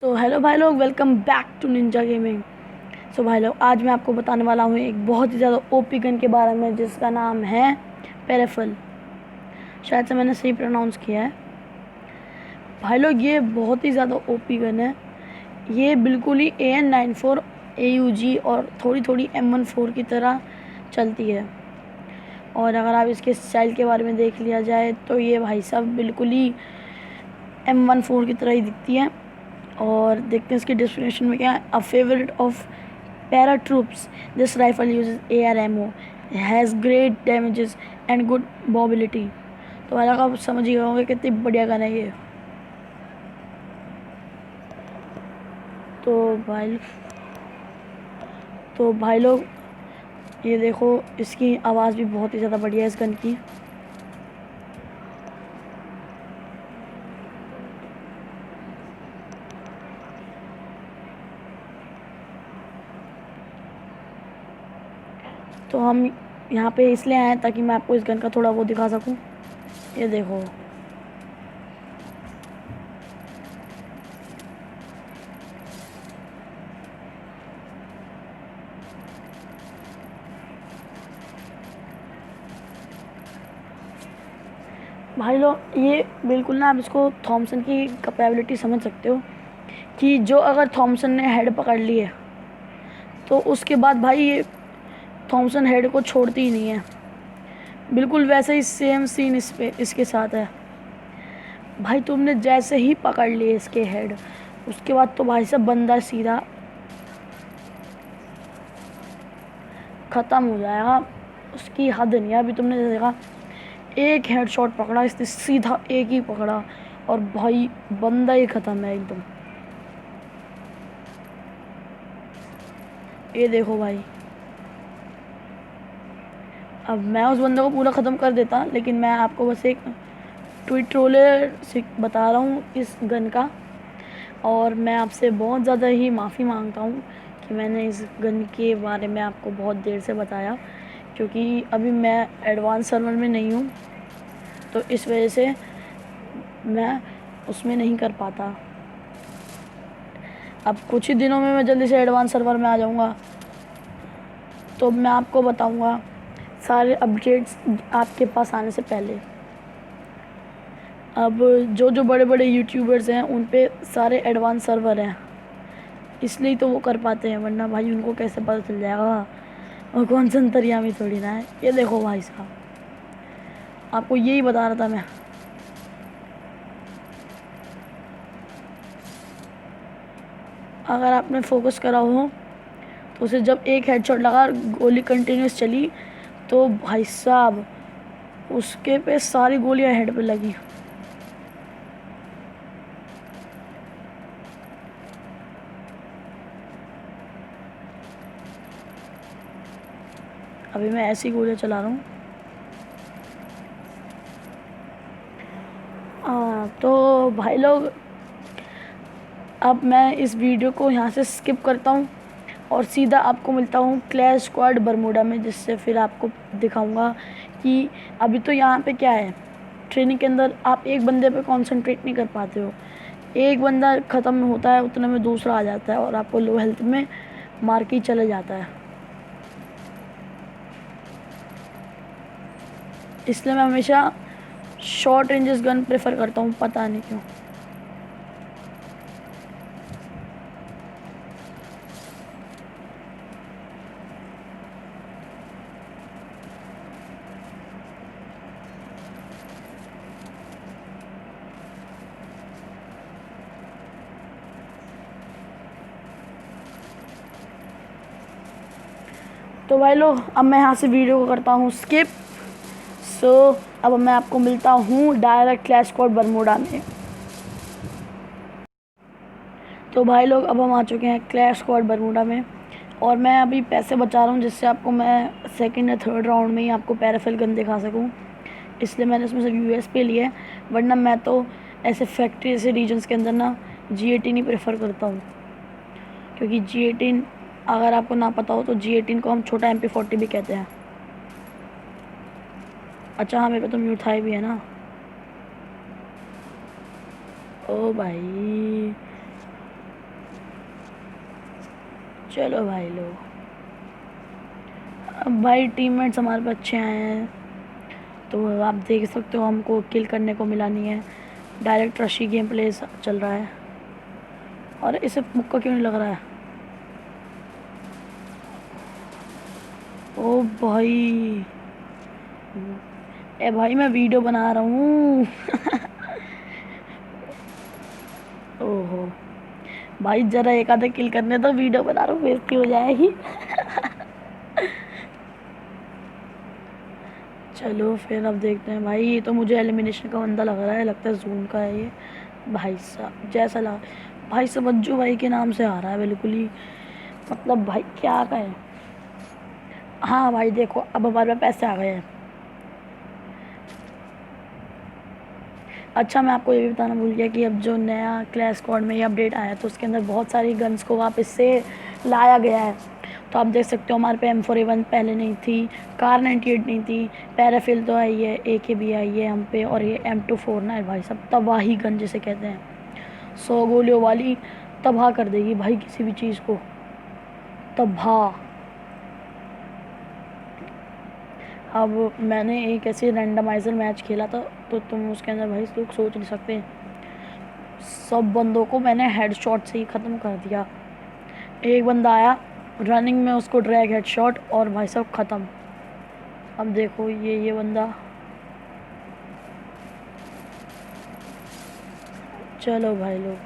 तो हेलो भाई लोग, welcome back to Ninja Gaming. So भाई लोग, आज मैं आपको बताने वाला हूँ एक बहुत ही ज़्यादा ओपी गन के बारे में जिसका नाम है पैराफल। शायद से मैंने सही प्रोनाउंस किया है। भाई लोग, ये बहुत ही ज़्यादा ओपी गन है। ये बिल्कुल ही AN94 AUG और थोड़ी थोड़ी M14 की तरह चलती है। और अगर आप इसके स्टाइल के बारे में देख लिया जाए तो ये भाई साहब बिल्कुल ही M14 की तरह ही दिखती है। और देखते हैं इसके डिस्क्रिप्शन में क्या है। A favourite of paratroops, this rifle uses AR ammo, has great damages and good mobility। तो वाला आप समझ ही गए होंगे कितनी बढ़िया गन है ये। तो भाई तो भाई लोग, ये देखो, इसकी आवाज़ भी बहुत ही ज़्यादा बढ़िया है इस गन की। तो हम यहाँ पे इसलिए आए हैं ताकि मैं आपको इस गन का थोड़ा वो दिखा सकूँ। ये देखो, भाई लोग, ये बिल्कुल ना, आप इसको थॉमसन की कैपेबिलिटी समझ सकते हो कि जो अगर थॉमसन ने हेड पकड़ ली है तो उसके बाद भाई ये थॉमसन हेड को छोड़ती ही नहीं है। बिल्कुल वैसे ही सेम सीन इसके साथ है। भाई तुमने जैसे ही पकड़ लिए इसके हेड, उसके बाद तो भाई साहब बंदा सीधा ख़त्म हो जाएगा। उसकी हद नहीं है। अभी तुमने देखा, एक हेड शॉट पकड़ा इसने, सीधा एक ही पकड़ा और भाई बंदा ही ख़त्म है एकदम। ये देखो भाई, अब मैं उस बंदे को पूरा ख़त्म कर देता, लेकिन मैं आपको बस एक ट्यूटोरियल से बता रहा हूँ इस गन का। और मैं आपसे बहुत ज़्यादा ही माफ़ी मांगता हूँ कि मैंने इस गन के बारे में आपको बहुत देर से बताया, क्योंकि अभी मैं एडवांस सर्वर में नहीं हूँ, तो इस वजह से मैं उसमें नहीं कर पाता। अब कुछ ही दिनों में मैं जल्दी से एडवांस सर्वर में आ जाऊँगा, तो मैं आपको बताऊँगा सारे अपडेट्स आपके पास आने से पहले। अब जो जो बड़े बड़े यूट्यूबर्स हैं उन पे सारे एडवांस सर्वर हैं, इसलिए तो वो कर पाते हैं, वरना भाई उनको कैसे पता चल जाएगा। और कौन सा अंतर्यामी थोड़ी ना है। ये देखो भाई साहब, आपको यही बता रहा था मैं। अगर आपने फोकस करा हो तो उसे जब एक हेडशॉट लगा, गोली कंटिन्यूस चली, तो भाई साहब उसके पे सारी गोलियां हेड पे लगी। अभी मैं ऐसी गोलियां चला रहा हूँ। तो भाई लोग, अब मैं इस वीडियो को यहाँ से स्किप करता हूँ और सीधा आपको मिलता हूँ क्लैश स्क्वाड बरमूडा में, जिससे फिर आपको दिखाऊंगा कि अभी तो यहाँ पे क्या है। ट्रेनिंग के अंदर आप एक बंदे पे कंसंट्रेट नहीं कर पाते हो। एक बंदा ख़त्म होता है उतने में दूसरा आ जाता है और आपको लो हेल्थ में मार के ही चले जाता है। इसलिए मैं हमेशा शॉर्ट रेंजेस गन प्रेफर करता हूँ, पता नहीं क्यों। तो भाई लोग, अब मैं यहाँ से वीडियो को करता हूँ स्किप। सो अब मैं आपको मिलता हूँ डायरेक्ट क्लैश स्क्वाड बरमूडा में। तो भाई लोग, अब हम आ चुके हैं क्लैश स्क्वाड बरमूडा में, और मैं अभी पैसे बचा रहा हूँ जिससे आपको मैं सेकंड या थर्ड राउंड में ही आपको पैराफल गन दिखा सकूँ। इसलिए मैंने उसमें से USP लिए है, वरना मैं तो ऐसे फैक्ट्री ऐसे रीजन्स के अंदर ना G18 ही प्रेफर करता हूँ। क्योंकि G18, अगर आपको ना पता हो तो G18 को हम छोटा MP40 भी कहते हैं। अच्छा हाँ, मेरे पे तो म्यूट था भी है ना। ओ भाई, चलो भाई लोग, अब भाई टीममेट्स हमारे पे अच्छे आए हैं, तो आप देख सकते हो हमको किल करने को मिला नहीं है। डायरेक्ट रशी गेम प्ले चल रहा है। और इसे मुक्का क्यों नहीं लग रहा है? ओ भाई, ए भाई मैं वीडियो बना रहा हूँ। ओहो भाई, जरा एक आधा किल करने तो वीडियो बना रहा हूँ, बेइज्जती हो जाएगी। चलो फिर अब देखते हैं भाई। ये तो मुझे एलिमिनेशन का बंदा लग रहा है, लगता है जून का है ये। भाई साहब जैसा लगा, भाई साहब अज्जू भाई के नाम से आ रहा है बिल्कुल ही, मतलब भाई क्या कहें। हाँ भाई देखो, अब हमारे पास पैसे आ गए हैं। अच्छा मैं आपको ये भी बताना भूल गया कि अब जो नया क्लैश स्क्वाड में ये अपडेट आया तो उसके अंदर बहुत सारी गन्स को वापस से लाया गया है। तो आप देख सकते हो हमारे पे M4A1 पहले नहीं थी, कार 98 नहीं थी, पैराफिल तो आई है, AK भी आई है हम पे, और ये M249 है भाई सब तबाही गन जिसे कहते हैं, 100 गोलियों वाली तबाह कर देगी भाई किसी भी चीज़ को, तबाह। अब मैंने एक ऐसे रैंडमाइजर मैच खेला था, तो तुम उसके अंदर भाई लोग सोच नहीं सकते, सब बंदों को मैंने हेडशॉट से ही ख़त्म कर दिया। एक बंदा आया रनिंग में, उसको ड्रैग हेडशॉट और भाई साहब ख़त्म। अब देखो ये बंदा, चलो भाई लोग,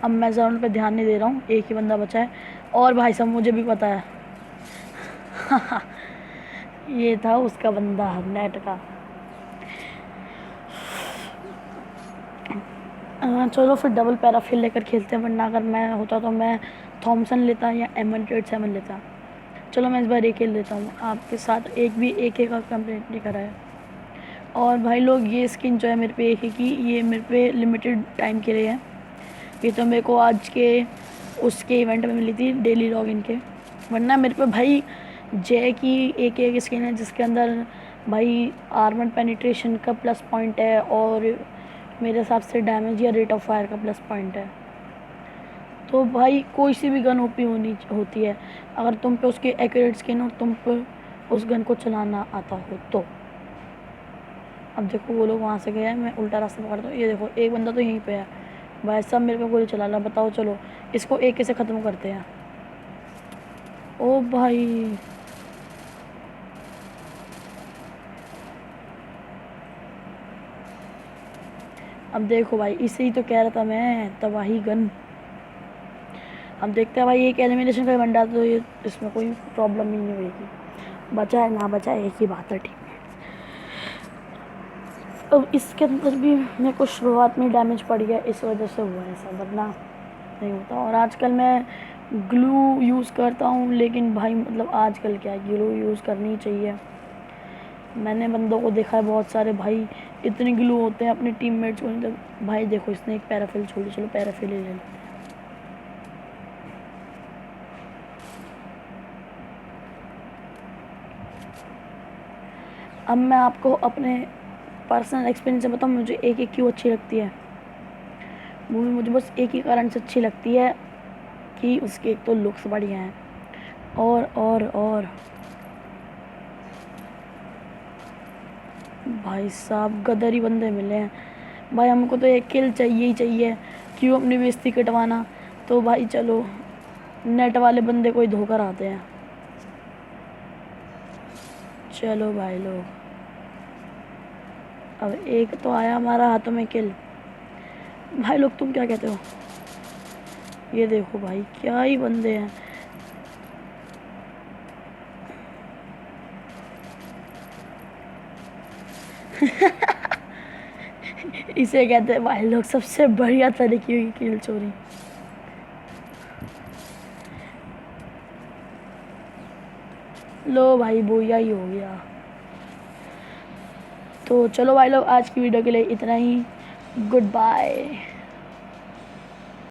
अब मैं ज़रा पे ध्यान नहीं दे रहा हूँ, एक ही बंदा बचा है। और भाई साहब मुझे भी पता है। ये था उसका बंदा नेट का। चलो फिर डबल पैराफिल लेकर खेलते हैं, वरना अगर मैं होता तो मैं थॉमसन लेता या M187 लेता। चलो मैं इस बार AK लेता हूँ, आपके साथ एक भी AK का कंप्लेंट नहीं करा है। और भाई लोग ये स्किन जो है मेरे पे AK की, ये मेरे पे लिमिटेड टाइम के लिए है। ये तो मेरे को आज के उसके इवेंट में मिली थी, डेली लॉगिन के, वरना मेरे पे भाई जे की AK स्किन है जिसके अंदर भाई आर्मर पेनिट्रेशन का प्लस पॉइंट है, और मेरे हिसाब से डैमेज या रेट ऑफ फायर का प्लस पॉइंट है। तो भाई कोई सी भी गन ओपी होती है अगर तुम पे उसकी एक्यूरेट स्किन और तुम पे उस गन को चलाना आता हो तो। अब देखो वो लोग वहाँ से गए हैं, मैं उल्टा रास्ता पकड़ता हूँ। ये देखो एक बंदा तो यहीं पे है भाई, सब मेरे पे गोली चला रहा, बताओ। चलो इसको AK से ख़त्म करते हैं। ओ भाई अब देखो भाई, इसे ही तो कह रहा था मैं, तबाही गन। अब देखते हैं भाई, एक एलिमिनेशन का बंदा, तो ये इसमें कोई प्रॉब्लम ही नहीं होगी, बचा है ना बचा है एक ही बात है, ठीक है। अब इसके अंदर भी मेरे को शुरुआत में डैमेज पड़ गया, इस वजह से हुआ है ऐसा, वरना नहीं होता। और आजकल मैं ग्लू यूज़ करता हूँ, लेकिन भाई मतलब आजकल क्या ग्लू यूज़ करनी चाहिए। मैंने बंदों को देखा है बहुत सारे भाई इतने ग्लू होते हैं अपने टीममेट्स को, तो भाई देखो इसने एक पैराफिल छोड़ी, चलो पैराफिल ही ले लेते हैं। अब मैं आपको अपने पर्सनल एक्सपीरियंस से बताऊँ मुझे AK क्यों अच्छी लगती है। मूवी मुझे बस एक ही कारण से अच्छी लगती है कि उसके एक तो लुक्स बढ़िया हैं, और भाई साहब गदर ही बंदे मिले हैं भाई, हमको तो एक किल चाहिए ही चाहिए, क्यों अपनी बेइज्जती कटवाना। तो भाई चलो नेट वाले बंदे कोई धोकर आते हैं। चलो भाई लोग, अब एक तो आया हमारा हाथों में किल। भाई लोग तुम क्या कहते हो? ये देखो भाई क्या ही बंदे हैं। इसे कहते हैं भाई लोग सबसे बढ़िया तरीके की किल चोरी। लो भाई बोया ही हो गया। तो चलो भाई लोग आज की वीडियो के लिए इतना ही, गुड बाय।